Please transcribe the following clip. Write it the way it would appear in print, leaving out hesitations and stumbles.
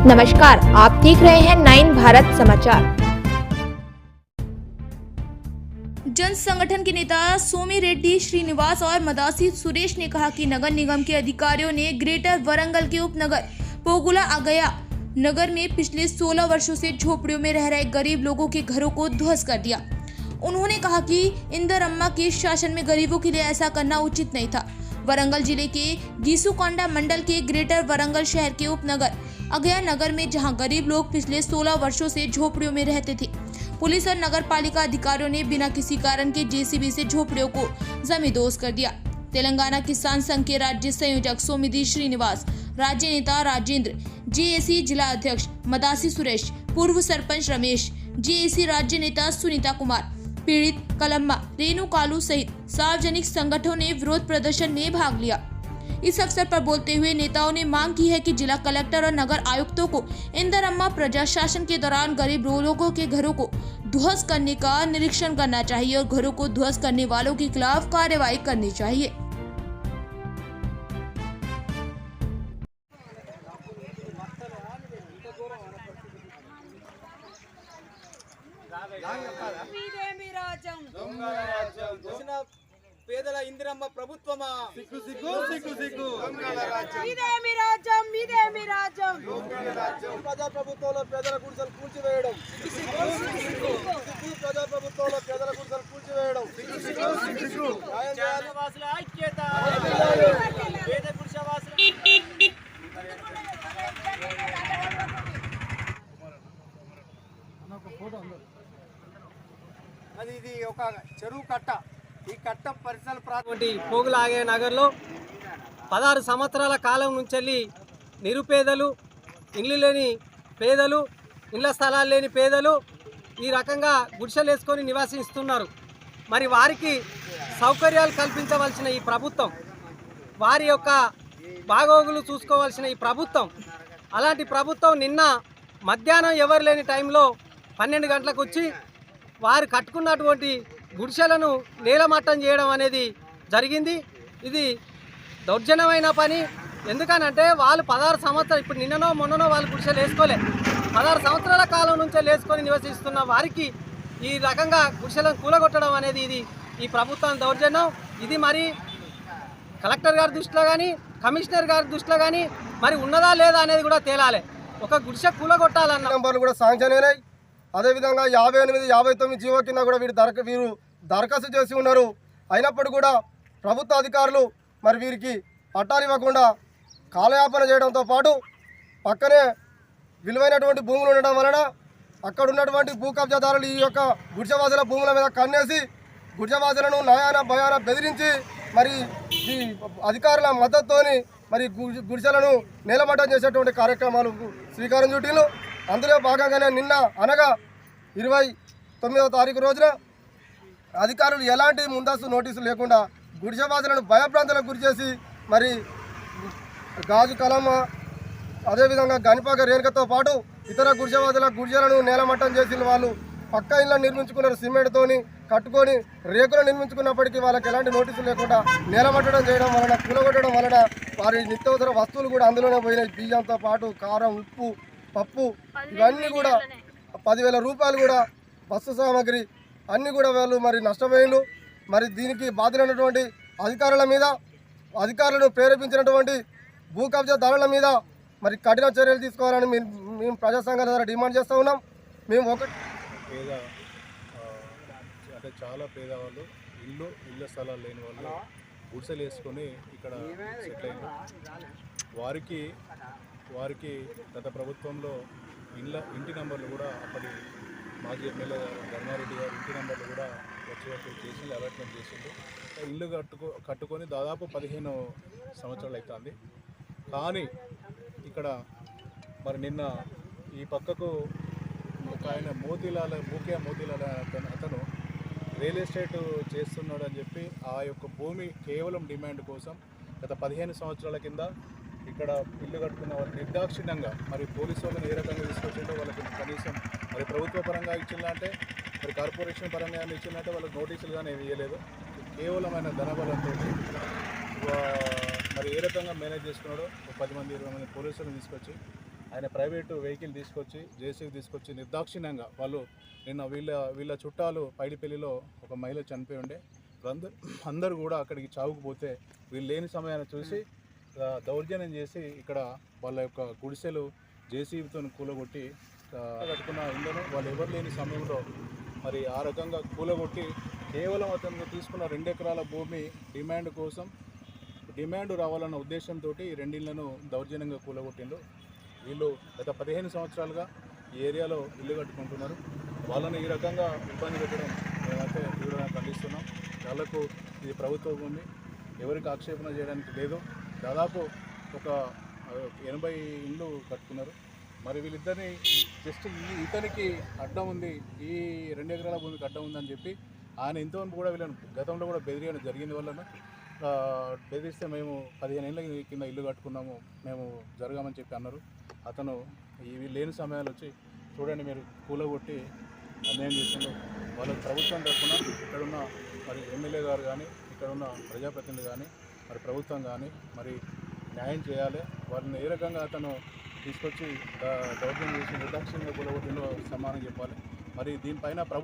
नमस्कार, आप देख रहे हैं 9 भारत समाचार। जन संगठन के नेता सोमी रेड्डी श्रीनिवास और मदासी सुरेश ने कहा कि नगर निगम के अधिकारियों ने ग्रेटर वरंगल के उपनगर पोगुला आगया नगर में पिछले 16 वर्षों से झोपड़ियों में रह रहे गरीब लोगों के घरों को ध्वस्त कर दिया। उन्होंने कहा कि इंदिरम्मा के शासन में गरीबों के लिए ऐसा करना उचित नहीं था। वरंगल जिले के गीसुकोंडा मंडल के ग्रेटर वरंगल शहर के उपनगर अगया नगर में जहां गरीब लोग पिछले 16 वर्षों से झोपड़ियों में रहते थे, पुलिस और नगर पालिका अधिकारियों ने बिना किसी कारण के जेसीबी से झोपड़ियों को जमींदोज कर दिया। तेलंगाना किसान संघ के राज्य संयोजक सोमिदी श्रीनिवास, राज्य नेता राजेंद्र, जेएसी जिला अध्यक्ष मदासी सुरेश, पूर्व सरपंच रमेश, जेएसी राज्य नेता सुनीता कुमार, पीड़ित कलम्मा, रेणु कालू सहित सार्वजनिक संगठनों ने विरोध प्रदर्शन में भाग लिया। इस अवसर पर बोलते हुए नेताओं ने मांग की है कि जिला कलेक्टर और नगर आयुक्तों को इंदिरम्मा प्रजाशासन के दौरान गरीब लोगों के घरों को ध्वस्त करने का निरीक्षण करना चाहिए और घरों को ध्वस्त करने वालों के खिलाफ कार्रवाई करनी चाहिए। పేదల ఇందిరమ్మ ప్రభుత్వమా సిగ్గు సిగ్గు సిగ్గు సిగ్గు ఇదేమి రాజ్యం ఇదేమి రాజ్యం ప్రజా ప్రభుత్వంలో పేదల గుడిసెలు కూల్చివేయడం ప్రజా ప్రభుత్వంలో పేదల గుడిసెలు కూల్చివేయడం వాసుల ఐక్యత పేద గుడిసె వాసుల అది ఇది ఒక చెరువు కట్ట ఈ కట్ట పరిసర ప్రాంతం పోగుల ఆగే నగర్లో 16 సంవత్సరాల కాలం నుంచి నిరుపేదలు, ఇల్లు లేని పేదలు, ఇళ్ల స్థలాలు లేని పేదలు ఈ రకంగా గుడిసెలు వేసుకొని నివాసిస్తున్నారు. మరి వారికి సౌకర్యాలు కల్పించవలసిన ఈ ప్రభుత్వం, వారి యొక్క బాగోగులు చూసుకోవాల్సిన ఈ ప్రభుత్వం, అలాంటి ప్రభుత్వం నిన్న మధ్యాహ్నం ఎవరు లేని టైంలో 12 గంటలకు వచ్చి వారు కట్టుకున్నటువంటి గుడిసెలను నేలమట్టం చేయడం అనేది జరిగింది. ఇది దౌర్జన్యమైన పని. ఎందుకనంటే వాళ్ళు 16 సంవత్సరాలు, ఇప్పుడు నిన్ననో మొన్ననో వాళ్ళు గుడిసెలు వేసుకోలే, 16 సంవత్సరాల కాలం నుంచే వేసుకొని నివసిస్తున్న వారికి ఈ రకంగా గుడిసెలను కూలగొట్టడం అనేది ఇది ఈ ప్రభుత్వం దౌర్జన్యం. ఇది మరి కలెక్టర్ గారి దృష్టిలో కానీ కమిషనర్ గారి దృష్టిలో కానీ మరి ఉన్నదా లేదా అనేది కూడా తేలాలి. ఒక గుడిసె కూలగొట్టాలన్న నెంబర్లు కూడా శాంక్షన్ అయినాయి. అదేవిధంగా 58, 59 జీవో కింద కూడా వీరు దరఖాస్తు చేసి ఉన్నారు. అయినప్పుడు కూడా ప్రభుత్వ అధికారులు మరి వీరికి పట్టాలు ఇవ్వకుండా కాలయాపన చేయడంతో పాటు పక్కనే విలువైనటువంటి భూములు ఉండడం వలన అక్కడ ఉన్నటువంటి భూ కబ్జాదారులు ఈ యొక్క గుడిసెవాసుల భూముల మీద కన్నేసి గుడిసెవాసులను నయాన భయాన బెదిరించి మరి ఈ అధికారుల మద్దతుతోని మరి గుడిసెలను నేలమట్టం చేసేటువంటి కార్యక్రమాలు శ్రీకారం చుట్టిలు. అందులో భాగంగానే నిన్న అనగా 29వ తారీఖు రోజున అధికారులు ఎలాంటి ముందస్తు నోటీసులు లేకుండా గుడిసెవాసులను భయభ్రాంతులకు గురిచేసి మరి గాజు కలమ్మ, అదేవిధంగా గనిపాక రేణుకతో పాటు ఇతర గుడిసెలను నేలమట్టం చేసిన వాళ్ళు పక్క ఇళ్ళను నిర్మించుకున్నారు. సిమెంట్తోని కట్టుకొని రేకులు నిర్మించుకున్నప్పటికీ వాళ్ళకి ఎలాంటి నోటీసులు లేకుండా నేలమట్టడం చేయడం వలన, కూలగొట్టడం వలన వారి నిత్యావసర వస్తువులు కూడా అందులోనే పోయినాయి. బియ్యంతో పాటు కారం, ఉప్పు, పప్పు ఇవన్నీ కూడా 10,000 రూపాయలు కూడా వస్తు సామాగ్రి అన్నీ కూడా వాళ్ళు మరి నష్టపోయినారు. మరి దీనికి బాధ్యులైనటువంటి అధికారుల మీద, అధికారులను ప్రేరేపించినటువంటి భూ కబ్జాదారుల మీద మరి కఠిన చర్యలు తీసుకోవాలని మేము ప్రజా సంఘాల ద్వారా డిమాండ్ చేస్తూ ఉన్నాం. మేము అంటే చాలా పేదవాళ్ళు, ఇళ్ళ స్థలాలు లేని వాళ్ళు గుడిసెలు వేసుకొని ఇక్కడ సెటిల్ అయినారు. వారికి గత ప్రభుత్వంలో ఇంటి నెంబర్లు కూడా అప్పటి మాజీ ఎమ్మెల్యే ధర్మారెడ్డి గారు ఇంటి నెంబర్లు కూడా వచ్చేటట్టు చేసి అలాట్మెంట్ చేసిండు. ఇల్లు కట్టుకొని దాదాపు 15 సంవత్సరాలు అవుతుంది. కానీ ఇక్కడ మరి నిన్న ఈ పక్కకు ఒక ఆయన బూకే మోతీలాల అతను రియల్ ఎస్టేట్ చేస్తున్నాడు అని చెప్పి ఆ యొక్క భూమి కేవలం డిమాండ్ కోసం గత 15 సంవత్సరాల కింద ఇక్కడ ఇల్లు కట్టుకున్న వాళ్ళు నిర్దాక్షిణ్యంగా మరి పోలీసు వాళ్ళని ఏ రకంగా తీసుకొచ్చిందో వాళ్ళకి కనీసం మరి ప్రభుత్వ పరంగా ఇచ్చిందంటే, మరి కార్పొరేషన్ పరంగా ఇచ్చిందంటే వాళ్ళకి నోటీసులు కానీ ఏమి ఇవ్వలేదు. కేవలం ఆయన ధనబలంతో మరి ఏ రకంగా మేనేజ్ చేసుకున్నాడో 10 మంది 20 మంది పోలీసులను తీసుకొచ్చి ఆయన ప్రైవేటు వెహికల్ తీసుకొచ్చి జేసీబీ తీసుకొచ్చి నిర్దాక్షిణ్యంగా వాళ్ళు నిన్న వీళ్ళ చుట్టాలు పైడిపల్లిలో ఒక మహిళ చనిపోయి ఉండే అందరూ కూడా అక్కడికి చావుకుపోతే వీళ్ళు లేని సమయాన్ని చూసి దౌర్జన్యం చేసి ఇక్కడ వాళ్ళ యొక్క గుడిసెలు జేసీబీతో కూలగొట్టి కట్టుకున్న ఇళ్ళను వాళ్ళు ఎవరు లేని సమయంలో మరి ఆ రకంగా కూలగొట్టి కేవలం అతను తీసుకున్న 2 ఎకరాల భూమి డిమాండ్ రావాలన్న ఉద్దేశంతో ఈ 2 ఇళ్లను దౌర్జన్యంగా కూలగొట్టిండు. వీళ్ళు గత 15 సంవత్సరాలుగా ఈ ఏరియాలో ఇల్లు కట్టుకుంటున్నారు. వాళ్ళని ఈ రకంగా ఇబ్బంది పెట్టడం మేమైతే తీవ్రంగా ఖండిస్తున్నాం. వాళ్ళకు ఇది ప్రభుత్వ భూమి, ఎవరికి ఆక్షేపణ చేయడానికి లేదు. దాదాపు ఒక 80 ఇళ్ళు కట్టుకున్నారు. మరి వీళ్ళిద్దరిని జస్ట్ ఇతనికి అడ్డం ఉంది, ఈ 2 ఎకరాల భూమికి అడ్డం ఉందని చెప్పి ఆయన ఇంతవరకు కూడా వీళ్ళని గతంలో కూడా బెదిరియడం జరిగింది. వలన బెదిరిస్తే మేము 15 ఏళ్ళ కింద ఇల్లు కట్టుకున్నాము, మేము జరగామని చెప్పి అన్నారు. అతను వీళ్ళు లేని సమయాలు వచ్చి చూడండి మీరు కూలగొట్టి అన్యాయం చేసిండు. వాళ్ళకి ప్రభుత్వం తరఫున ఇక్కడున్న మరి ఎమ్మెల్యే గారు కానీ ఇక్కడున్న ప్రజాప్రతినిధులు కానీ మరి ప్రభుత్వం కానీ మరి న్యాయం చేయాలి. వాళ్ళని ఏ రకంగా అతను తీసుకొచ్చి దౌర్జన్యం చేసి నిర్దాక్షిణ్యంగా కూలగొట్టిందో సమానం చెప్పాలి. మరి దీనిపైన ప్రభుత్వం